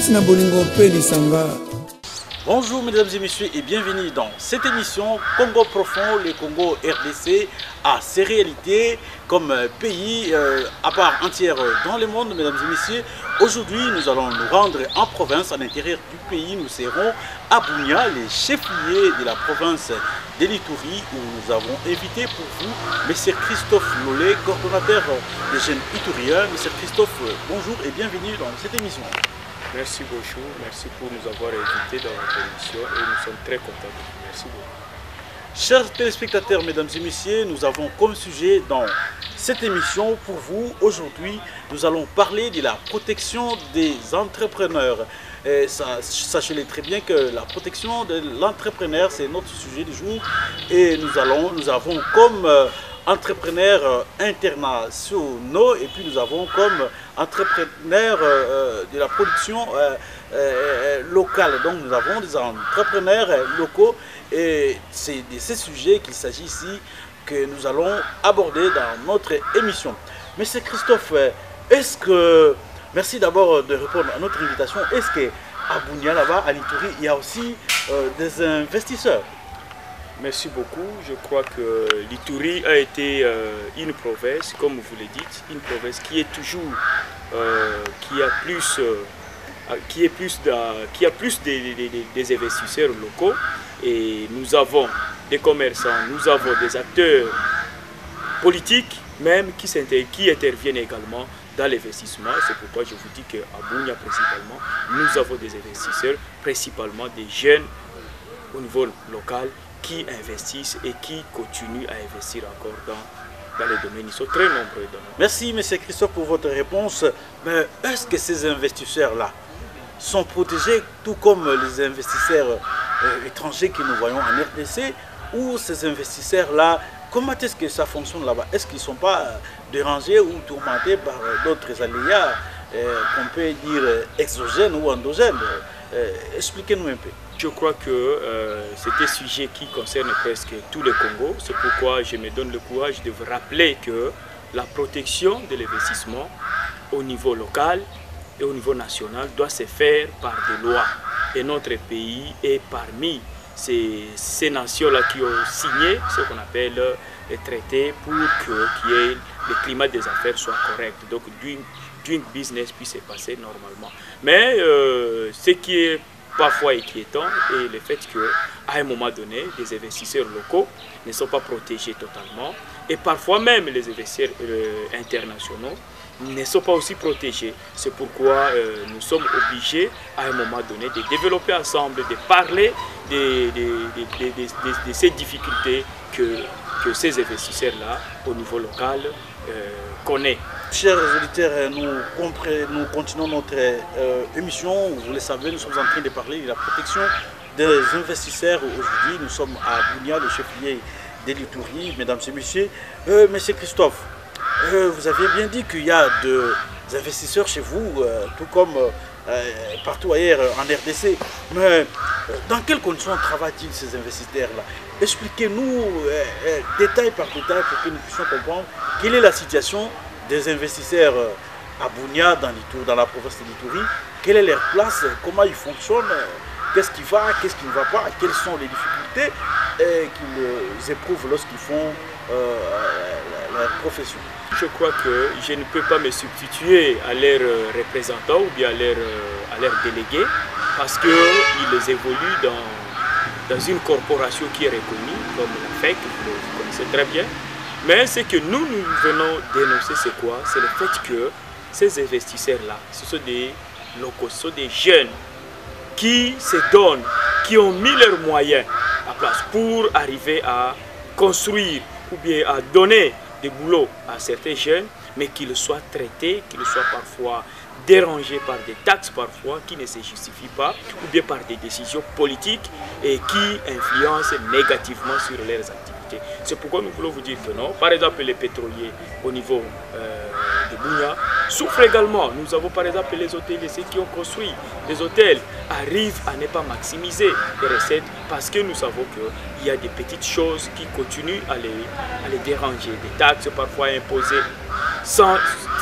na bolingo pe lisanga. Bonjour mesdames et messieurs et bienvenue dans cette émission Congo Profond, le Congo RDC à ses réalités comme pays à part entière dans le monde, mesdames et messieurs. Aujourd'hui, nous allons nous rendre en province, à l'intérieur du pays. Nous serons à Bunia, les chefs-lieux de la province de l'Ituri, où nous avons invité pour vous M. Christophe Lolé, coordonnateur des jeunes Ituriens. M. Christophe, bonjour et bienvenue dans cette émission. Merci beaucoup, merci pour nous avoir invités dans votre émission et nous sommes très contents de vous. Merci beaucoup. Chers téléspectateurs, mesdames et messieurs, nous avons comme sujet dans cette émission pour vous, aujourd'hui, nous allons parler de la protection des entrepreneurs. Sachez-le très bien que la protection de l'entrepreneur, c'est notre sujet du jour. Et nous avons comme entrepreneurs internationaux et puis nous avons comme entrepreneurs de la production locale. Donc nous avons des entrepreneurs locaux et c'est de ces sujets qu'il s'agit ici que nous allons aborder dans notre émission. Monsieur Christophe, est-ce que, merci d'abord de répondre à notre invitation, est-ce qu'à Bunia, là-bas, à l'Ituri, il y a aussi des investisseurs? Merci beaucoup. Je crois que l'Ituri a été une province, comme vous le dites, une province qui est toujours, qui a plus des investisseurs locaux. Et nous avons des commerçants, nous avons des acteurs politiques même qui interviennent également dans l'investissement. C'est pourquoi je vous dis qu'à Bunia principalement, nous avons des investisseurs, principalement des jeunes au niveau local qui investissent et qui continuent à investir encore dans les domaines. Ils sont très nombreux. Merci M. Christophe pour votre réponse. Mais est-ce que ces investisseurs-là sont protégés tout comme les investisseurs étrangers que nous voyons en RDC, ou ces investisseurs-là, comment est-ce que ça fonctionne là-bas? Est-ce qu'ils ne sont pas dérangés ou tourmentés par d'autres aléas qu'on peut dire exogènes ou endogènes? Expliquez-nous un peu. Je crois que c'est un sujet qui concerne presque tout le Congo. C'est pourquoi je me donne le courage de vous rappeler que la protection de l'investissement au niveau local et au niveau national doit se faire par des lois. Et notre pays est parmi ces nations-là qui ont signé ce qu'on appelle les traités pour qu'il y ait le climat des affaires soit correct. Donc, doing business puisse se passer normalement. Mais ce qui est parfois inquiétant est le fait qu'à un moment donné, les investisseurs locaux ne sont pas protégés totalement. Et parfois même les investisseurs internationaux ne sont pas aussi protégés. C'est pourquoi nous sommes obligés à un moment donné de développer ensemble, de parler de ces difficultés que ces investisseurs-là au niveau local connaissent. Chers auditeurs, nous continuons notre émission. Vous le savez, nous sommes en train de parler de la protection des investisseurs. Aujourd'hui, nous sommes à Bunia, le chef-lieu de l'Ituri, mesdames et messieurs. Monsieur Christophe, vous aviez bien dit qu'il y a des investisseurs chez vous, tout comme partout ailleurs en RDC. Mais dans quelles conditions travaillent-ils ces investisseurs-là? Expliquez-nous détail par détail pour que nous puissions comprendre quelle est la situation des investisseurs à Bunia, dans la province de l'Ituri. Quelle est leur place? Comment ils fonctionnent? Qu'est-ce qui va? Qu'est-ce qui ne va pas? Quelles sont les difficultés qu'ils éprouvent lorsqu'ils font leur profession? Je crois que je ne peux pas me substituer à leurs représentants ou bien à leurs délégués parce qu'ils évoluent dans une corporation qui est reconnue comme la FEC, vous connaissez très bien. Mais ce que nous venons dénoncer, c'est quoi? C'est le fait que ces investisseurs-là, ce sont des locaux, ce sont des jeunes qui se donnent, qui ont mis leurs moyens à place pour arriver à construire ou bien à donner des boulots à certains jeunes, mais qu'ils soient traités, qu'ils soient parfois dérangés par des taxes parfois qui ne se justifient pas, ou bien par des décisions politiques et qui influencent négativement sur leurs activités. C'est pourquoi nous voulons vous dire que non. Par exemple, les pétroliers au niveau de Bunia souffrent également. Nous avons par exemple les hôteliers, ceux qui ont construit des hôtels arrivent à ne pas maximiser les recettes parce que nous savons qu'il y a des petites choses qui continuent à les déranger. Des taxes parfois imposées sans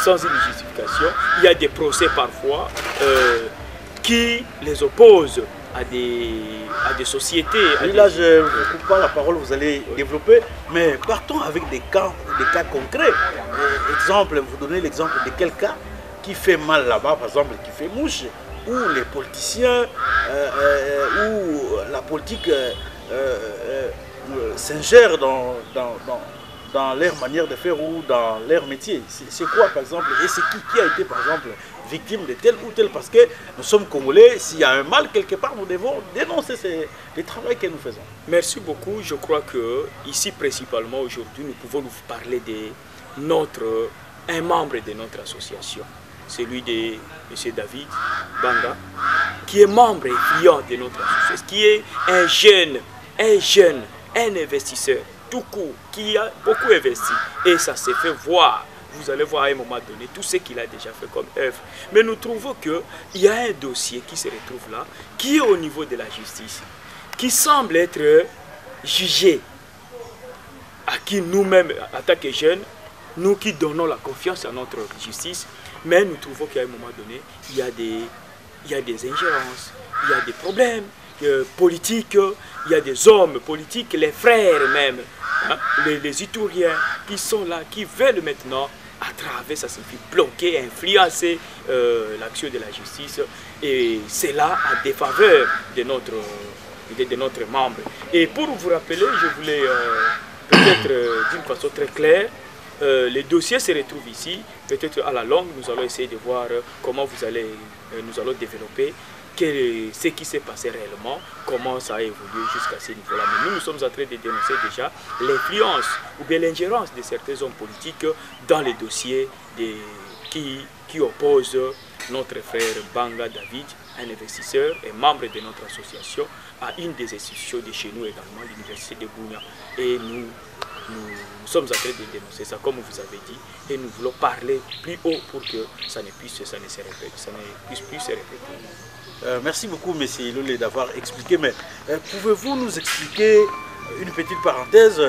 une justification. Il y a des procès parfois qui les opposent à des sociétés. Et là, je ne vous coupe pas la parole, vous allez développer, mais partons avec des cas concrets. Exemple, vous donnez l'exemple de quel cas qui fait mal là-bas, par exemple, qui fait mouche, où les politiciens, où la politique s'ingère dans leur manière de faire ou dans leur métier. C'est quoi, par exemple, et c'est qui a été, par exemple, victime de tel ou tel, parce que nous sommes Congolais, s'il y a un mal quelque part, nous devons dénoncer le travail que nous faisons. Merci beaucoup. Je crois que ici, principalement, aujourd'hui, nous pouvons vous parler de un membre de notre association, celui de M. David Banga, qui est membre influent de notre association, qui est un jeune, un investisseur, tout court, qui a beaucoup investi. Et ça s'est fait voir. Vous allez voir à un moment donné tout ce qu'il a déjà fait comme œuvre. Mais nous trouvons qu'il y a un dossier qui se retrouve là, qui est au niveau de la justice, qui semble être jugé, à qui nous-mêmes, en tant que jeunes, nous qui donnons la confiance à notre justice, mais nous trouvons qu'à un moment donné, il y a des ingérences, il y a des problèmes politiques, il y a des hommes politiques, les frères même, hein, les Ituriens qui sont là, qui veulent maintenant, à travers ça signifie bloquer, influencer l'action de la justice, et c'est là à défaveur de notre membre. Et pour vous rappeler, je voulais peut-être d'une façon très claire, les dossiers se retrouvent ici. Peut-être à la longue, nous allons essayer de voir comment nous allons développer ce qui s'est passé réellement, comment ça a évolué jusqu'à ce niveau-là. Mais nous sommes en train de dénoncer déjà l'influence ou bien l'ingérence de certains hommes politiques dans les dossiers qui opposent notre frère Banga David, un investisseur et membre de notre association, à une des institutions de chez nous également, l'université de Bunia. Et nous sommes en train de dénoncer ça, comme vous avez dit, et nous voulons parler plus haut pour que ça ne puisse plus se répéter. Merci beaucoup, M. Ilolé, d'avoir expliqué. Mais pouvez-vous nous expliquer une petite parenthèse?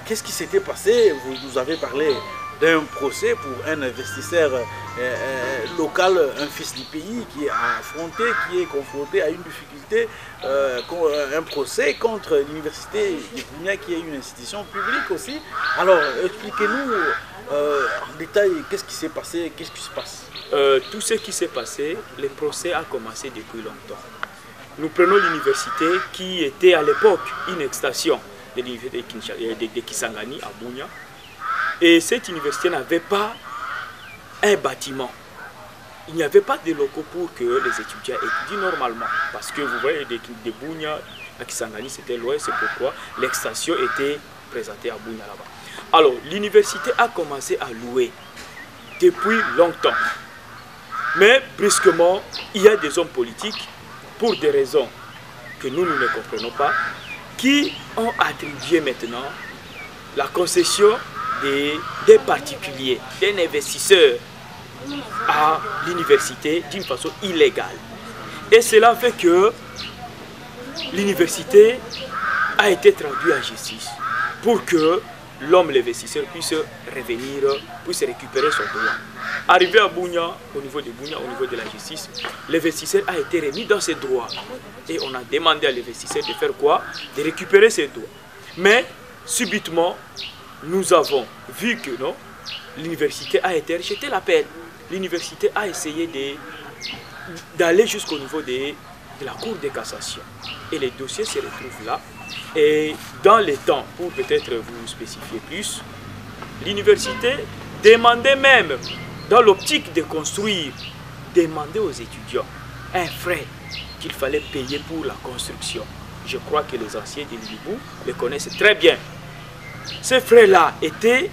Qu'est-ce qui s'était passé? Vous nous avez parlé d'un procès pour un investisseur local, un fils du pays qui est affronté, qui est confronté à une difficulté, un procès contre l'université de Bunia qui est une institution publique aussi. Alors expliquez-nous en détail qu'est-ce qui s'est passé, qu'est-ce qui se passe. Tout ce qui s'est passé, le procès a commencé depuis longtemps. Nous prenons l'université qui était à l'époque une extension de l'université de Kisangani à Bunia. Et cette université n'avait pas un bâtiment. Il n'y avait pas de locaux pour que les étudiants étudient normalement. Parce que vous voyez, de Bunia à Kisangani, c'était loin, c'est pourquoi l'extension était présentée à Bunia là-bas. Alors, l'université a commencé à louer depuis longtemps. Mais brusquement, il y a des hommes politiques, pour des raisons que nous ne comprenons pas, qui ont attribué maintenant la concession des particuliers, d'un investisseur à l'université d'une façon illégale. Et cela fait que l'université a été traduite en justice pour que l'homme, l'investisseur, puisse revenir, puisse récupérer son droit. Arrivé à Bunia, au niveau de la justice, l'investisseur a été remis dans ses droits. Et on a demandé à l'investisseur de faire quoi? De récupérer ses droits. Mais, subitement, nous avons vu que non, l'université a été rejetée l'appel. L'université a essayé d'aller jusqu'au niveau de la Cour de cassation. Et les dossiers se retrouvent là. Et dans les temps, pour peut-être vous spécifier plus, l'université demandait même, dans l'optique de construire, demandait aux étudiants un frais qu'il fallait payer pour la construction. Je crois que les anciens de l'Ilibou le connaissent très bien. Ces frais-là étaient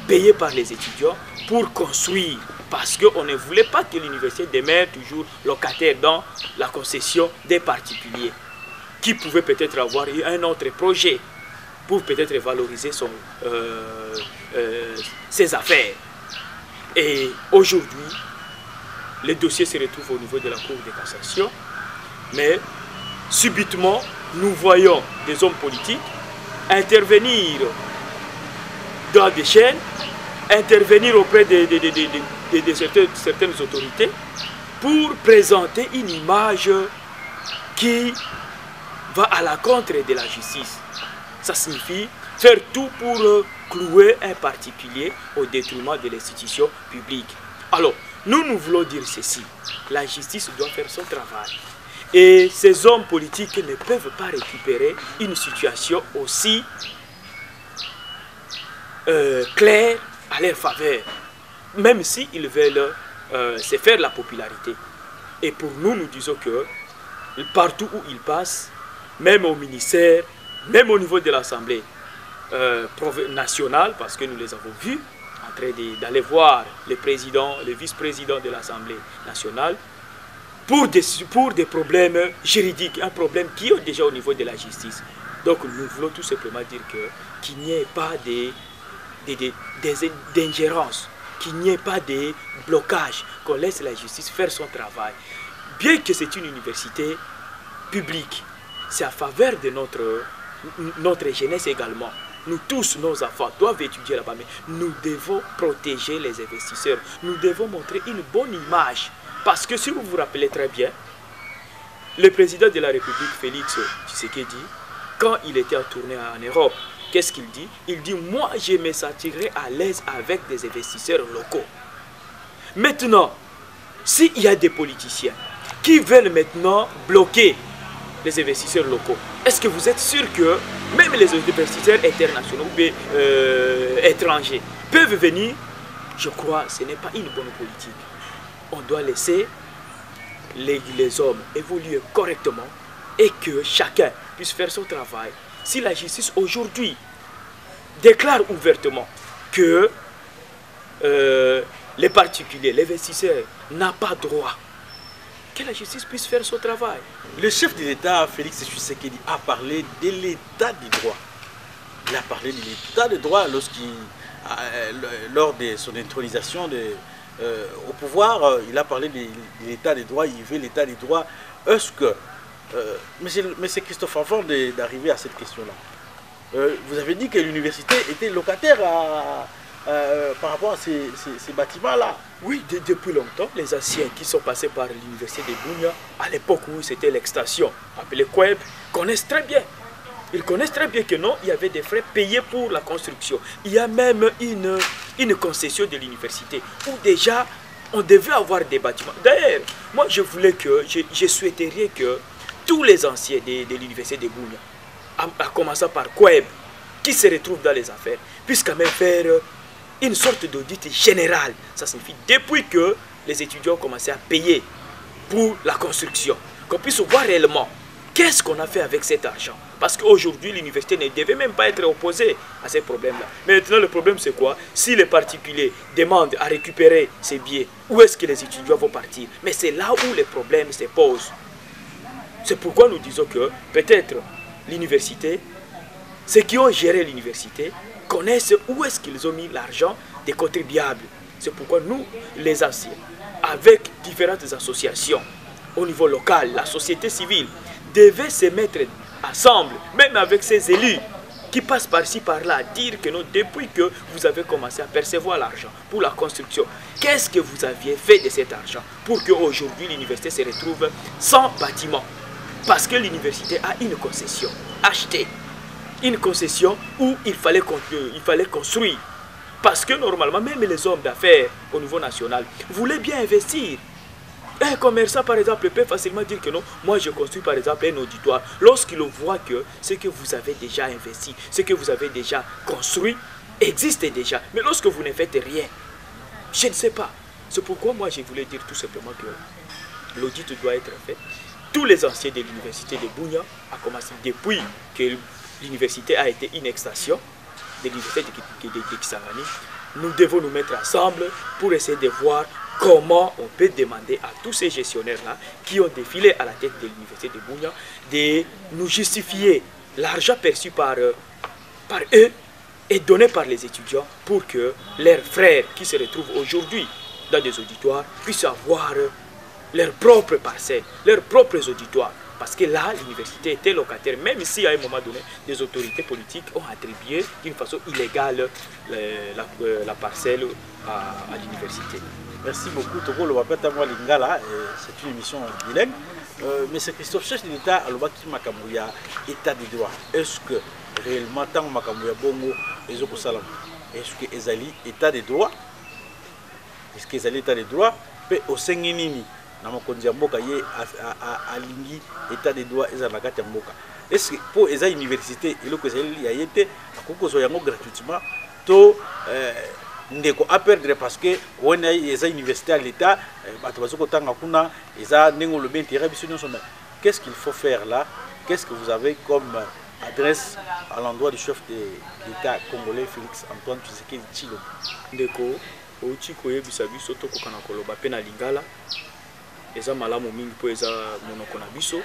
payés par les étudiants pour construire, parce qu'on ne voulait pas que l'université demeure toujours locataire dans la concession des particuliers, qui pouvaient peut-être avoir un autre projet pour peut-être valoriser ses affaires. Et aujourd'hui, les dossiers se retrouvent au niveau de la Cour de cassation, mais subitement, nous voyons des hommes politiques intervenir dans des chaînes, intervenir auprès de certaines autorités pour présenter une image qui va à l'encontre de la justice. Ça signifie faire tout pour clouer un particulier au détriment de l'institution publique. Alors, nous voulons dire ceci. La justice doit faire son travail. Et ces hommes politiques ne peuvent pas récupérer une situation aussi claire à leur faveur, même s'ils veulent se faire la popularité. Et pour nous, nous disons que partout où ils passent, même au ministère, même au niveau de l'Assemblée nationale, parce que nous les avons vus en train d'aller voir le président, le vice-président de l'Assemblée nationale, pour des problèmes juridiques, un problème qui est déjà au niveau de la justice. Donc nous voulons tout simplement dire qu'il n'y ait pas d'ingérence, qu'il n'y ait pas de blocage, qu'on laisse la justice faire son travail. Bien que c'est une université publique, c'est à faveur de notre jeunesse également. Nous tous, nos enfants, doivent étudier là-bas, mais nous devons protéger les investisseurs. Nous devons montrer une bonne image. Parce que si vous vous rappelez très bien, le président de la République, Félix Tshisekedi, quand il était en tournée en Europe, qu'est-ce qu'il dit? Il dit, moi, je me sentirai à l'aise avec des investisseurs locaux. Maintenant, s'il y a des politiciens qui veulent maintenant bloquer les investisseurs locaux, est-ce que vous êtes sûr que même les investisseurs internationaux ou étrangers peuvent venir? Je crois que ce n'est pas une bonne politique. On doit laisser les hommes évoluer correctement et que chacun puisse faire son travail. Si la justice aujourd'hui déclare ouvertement que les particuliers, l'investisseur n'a pas droit, que la justice puisse faire son travail. Le chef de l'État, Félix Tshisekedi, a parlé de l'état du droit. Il a parlé de l'état de droit lors de son intronisation au pouvoir. Il a parlé de l'état des droits, il veut l'état des droits. Est-ce que, monsieur Christophe, avant d'arriver à cette question-là, vous avez dit que l'université était locataire par rapport à ces bâtiments-là. Oui, depuis longtemps, les anciens qui sont passés par l'université de Bunia, à l'époque où c'était l'extension, appelée Koueb, connaissent très bien. Ils connaissent très bien que non, il y avait des frais payés pour la construction. Il y a même une concession de l'université où déjà on devait avoir des bâtiments. D'ailleurs, moi je voulais que, je souhaiterais que tous les anciens de l'université de Bunia, à commencer par Koueb, qui se retrouvent dans les affaires, puissent quand même faire une sorte d'audit général. Ça signifie depuis que les étudiants ont commencé à payer pour la construction, qu'on puisse voir réellement qu'est-ce qu'on a fait avec cet argent. Parce qu'aujourd'hui, l'université ne devait même pas être opposée à ces problèmes-là. Mais maintenant, le problème, c'est quoi? Si les particuliers demandent à récupérer ces billets, où est-ce que les étudiants vont partir? Mais c'est là où les problèmes se posent. C'est pourquoi nous disons que peut-être l'université, ceux qui ont géré l'université, connaissent où est-ce qu'ils ont mis l'argent des contribuables. C'est pourquoi nous, les anciens, avec différentes associations au niveau local, la société civile, devaient se mettre ensemble, même avec ces élus qui passent par-ci, par-là, dire que non, depuis que vous avez commencé à percevoir l'argent pour la construction, qu'est-ce que vous aviez fait de cet argent pour qu'aujourd'hui l'université se retrouve sans bâtiment? Parce que l'université a une concession achetée. Une concession où il fallait construire. Parce que normalement, même les hommes d'affaires au niveau national voulaient bien investir. Un commerçant, par exemple, peut facilement dire que non, moi je construis par exemple un auditoire. Lorsqu'il voit que ce que vous avez déjà investi, ce que vous avez déjà construit, existe déjà. Mais lorsque vous ne faites rien, je ne sais pas. C'est pourquoi moi je voulais dire tout simplement que l'audit doit être fait. Tous les anciens de l'université de Bunia, a commencé depuis que l'université a été une extension de l'université de Kisangani, nous devons nous mettre ensemble pour essayer de voir comment on peut demander à tous ces gestionnaires-là qui ont défilé à la tête de l'université de Bunia de nous justifier l'argent perçu par eux et donné par les étudiants pour que leurs frères qui se retrouvent aujourd'hui dans des auditoires puissent avoir leurs propres parcelles, leurs propres auditoires. Parce que là, l'université était locataire, même si à un moment donné, des autorités politiques ont attribué d'une façon illégale la parcelle à l'université. Merci beaucoup, Togo Lobapeta Lingala. C'est une émission bilingue. Mais c'est Christophe, chef de l'État, à l'Obaki Makamouya, État de droit. Est-ce que réellement, tant Makamouya Bongo, Ezoko Salam, est-ce que Ezali État de droit? Est-ce que Ezali État de droit? Peut au Senginini, Namakondia Mboka, à Lingi, État de droit, Ezanakati Mboka. Est-ce que pour Eza Université, il y a été, à Koko Soyango gratuitement, to. Ndeko à perdre parce que on a les universités à l'État, qu'est-ce qu'il faut faire là? Qu'est-ce que vous avez comme adresse à l'endroit du chef de l'État congolais Félix Antoine Tshisekedi Tshilombo? Ndeko outi koyebisa biso to kokana koloba pe na lingala eza malamu mingi po eza monoko na biso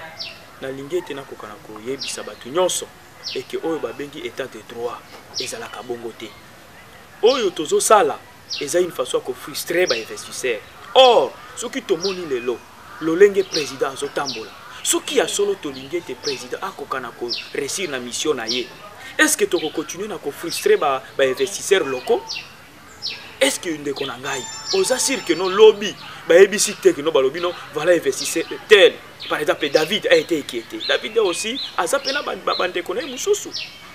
na lingete na kokana koyebisa batu nyonso et que oyo babengi état de droit ezalaka bongo te. Oyo tozo sala eza une façon ko frustrer ba investisseurs. Or, soki tomoni lelo lolenge président azotambola. Soki ya solo tolinge te président akokana ko réussir na mission na ye. Est-ce que toko continuer na ko frustrer ba investisseurs locaux? Est-ce que ndeko na ngai oza sûr que no lobby ba ebisi te que no ba lobby no voilà investisseur tel. Par exemple David a été inquiété. David aussi azapena ba ndeko na mususu.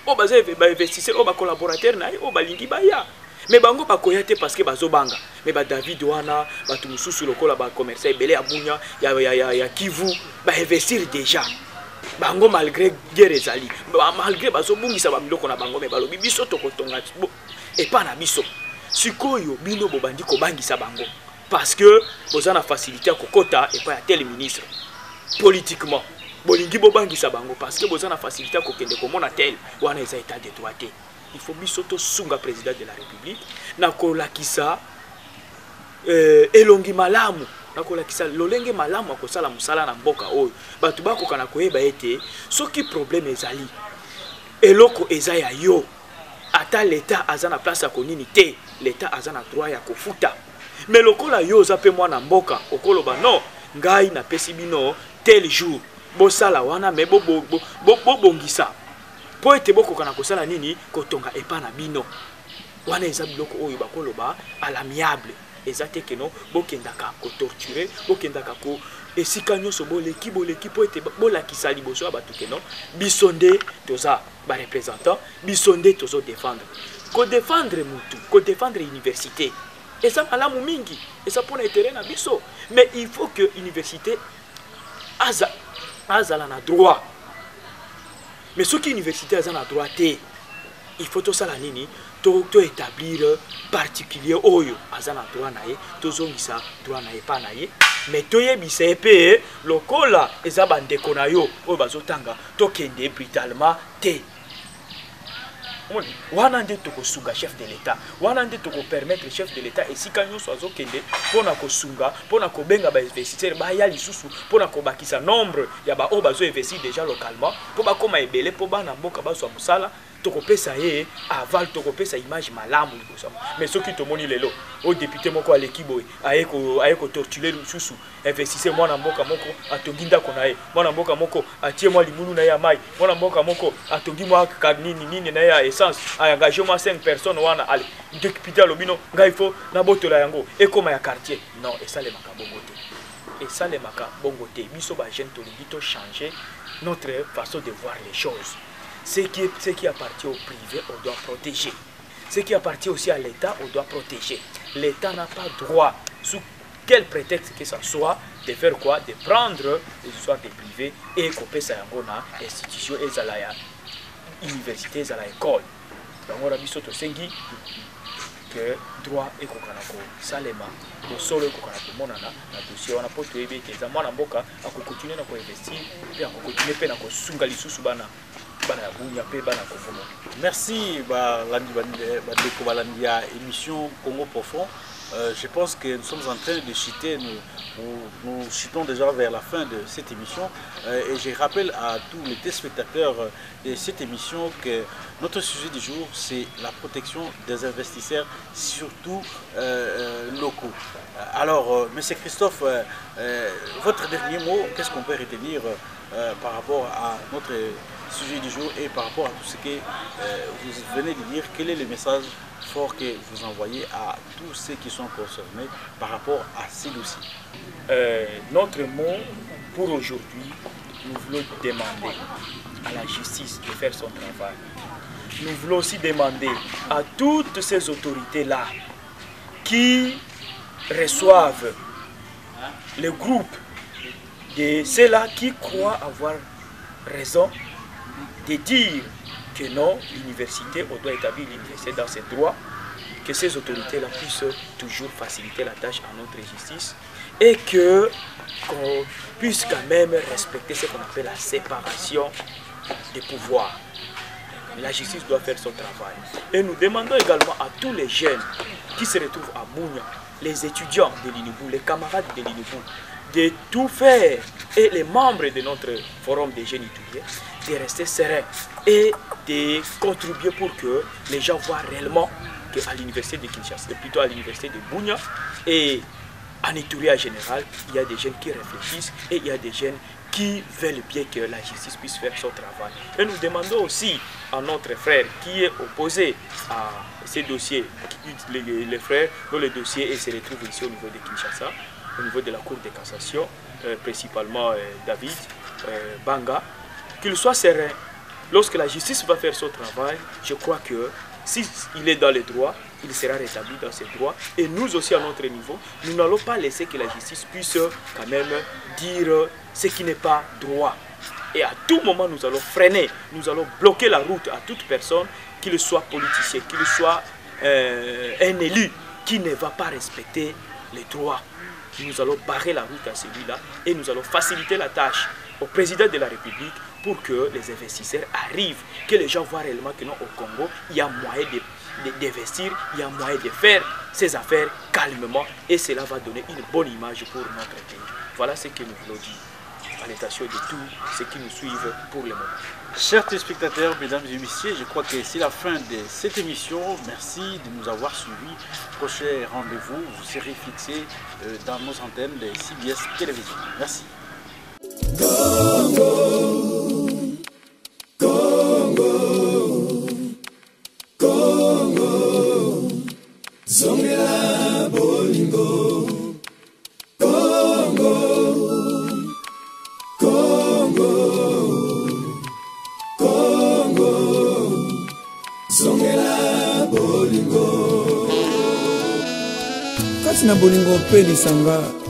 O baza ba investisseur o ba collaborateur na o ba lingi ba ya. Mais bango ba koyate parce que bazo banga. Mais ba David wana ba tumususu lokola ba commerçant belé abunya ya Kivu ba investir déjà. Bango malgré guerre ezali. Malgré bazo bungisa ba miloko na bango mais ba lobi biso to kotonga et pas na biso. Sikoyo bino bobandi ko bangisa bango parce que boza na facilité à kokota et pas à tel ministre politiquement. Bolingi bobangisa bango parce que boza na facilité à kokende komona tel wana eza état de droit. Il faut bisoto sunga président de la République na kolakisa elongi malamu na kolakisa lolenge malamu akosala musala na mboka oyo batu bakokana koyeba ete soki problème ezali eloko eza ya yo ata l'état aza na place ya konini te l'état aza na droit ya kofuta mais lokola yo za pe mwana mboka okoloba non ngai na pesi bino tel jour bosala wana me bongisa po ete bokokana kosala nini kotonga epa na bino wana eza biloko oyo bakoloba à l'amiable eza te keno bokendaka ko torturer bokendaka ko esika nyonso boleki po ete bolakisa liboso ya bato keno bisonde toza ba représentant bisonde tozo défendre ko défendre mutu ko défendre université eza malamu mingi eza pona intérêt na biso mais il faut que université azala na droit. Mais ce qui est université a un droit, il faut tout ça la nini, tout établir particulier oyo a un droit naie, tout zongisa droit naie pas naie, mais tout y bise épée, le cola et zabande konayo o bazotanga, to kende brutalement te. Wanande toko sunga chef de l'État, wanande toko permettre chef de l'État et si kanyo soazo kende pona ko sunga, pona ko benga ba investisseur ba ya lisusu, pona ko bakisa nombre ya ba o bazo investir déjà localement, po ba koma ebele po ba na mboka ba so musala toko pesa ye aval toko pesa image malamu liboso. Mais ce qui to moni lelo, au député moko alekibo ayeko torturer lisusu, investisseur mwana mboka moko atonginda konaye, mwana mboka moko atie mwa limunu na ya mai, mwana mboka moko atongi mwa nini na ya essence, a engagé moi 5 personnes wana allez, député lobino, nga il faut na botola yango et comme ya quartier. Non, et ça les maka bongote. Et ça les maka bongote. Biso ba jeune tolingi to changer notre façon de voir les choses. Ce qui appartient au privé, on doit protéger. Ce qui appartient aussi à l'État, on doit protéger. L'État n'a pas droit, sous quel prétexte que ce soit, de faire quoi? De prendre les histoires des privés et couper ça en institution et à la université, à l'école. Donc on a vu surtout que droit et kokanako salema le solo kokanako monana na dossier wana poto ebeke za mwana mboka akokutune na ko investir et akokutune pe na ko sunga lisusu bana bunya pe bana kongomo. Merci bandeko balandi ya émission Congo Profond. Je pense que nous sommes en train de chuter, nous chutons déjà vers la fin de cette émission et je rappelle à tous les téléspectateurs de cette émission que notre sujet du jour c'est la protection des investisseurs, surtout locaux. Alors, Monsieur Christophe, votre dernier mot, qu'est-ce qu'on peut retenir par rapport à notre sujet du jour et par rapport à tout ce que vous venez de dire. Quel est le message fort que vous envoyez à tous ceux qui sont concernés par rapport à ces dossiers? Notre mot pour aujourd'hui, nous voulons demander à la justice de faire son travail. Nous voulons aussi demander à toutes ces autorités-là qui reçoivent le groupe de ceux-là qui croient avoir raison de dire que non, l'université, on doit établir l'université dans ses droits, que ces autorités-là puissent toujours faciliter la tâche à notre justice et qu'on puisse quand même respecter ce qu'on appelle la séparation des pouvoirs. La justice doit faire son travail. Et nous demandons également à tous les jeunes qui se retrouvent à Bunia, les étudiants de l'INIBU, les camarades de l'INIBU, de tout faire, et les membres de notre forum des jeunes étudiants, de rester sereins et de contribuer pour que les gens voient réellement qu'à l'université de Kinshasa, plutôt à l'université de Bunia et en Ituri en général, il y a des jeunes qui réfléchissent et il y a des jeunes qui veulent bien que la justice puisse faire son travail. Et nous demandons aussi à notre frère qui est opposé à ces dossiers, les frères dont le dossier se retrouve ici au niveau de Kinshasa, au niveau de la Cour de cassation, principalement David Banga, qu'il soit serein. Lorsque la justice va faire son travail, je crois que s'il est dans les droits, il sera rétabli dans ses droits. Et nous aussi, à notre niveau, nous n'allons pas laisser que la justice puisse quand même dire ce qui n'est pas droit. Et à tout moment, nous allons freiner, nous allons bloquer la route à toute personne, qu'il soit politicien, qu'il soit un élu qui ne va pas respecter les droits. Nous allons barrer la route à celui-là et nous allons faciliter la tâche au président de la République pour que les investisseurs arrivent, que les gens voient réellement que non, au Congo, il y a moyen d'investir, il y a moyen de faire ces affaires calmement et cela va donner une bonne image pour notre pays. Voilà ce que nous voulons dire à l'intention de tous ceux qui nous suivent pour le moment. Chers téléspectateurs, mesdames et messieurs, je crois que c'est la fin de cette émission. Merci de nous avoir suivis. Prochain rendez-vous, vous serez fixé dans nos antennes de CBS Télévision. Merci. Congo, Congo, Congo, Zongela Bolingo, Congo, Congo, Congo, Zongela Bolingo. Kasi na Bolingo pe lisanga.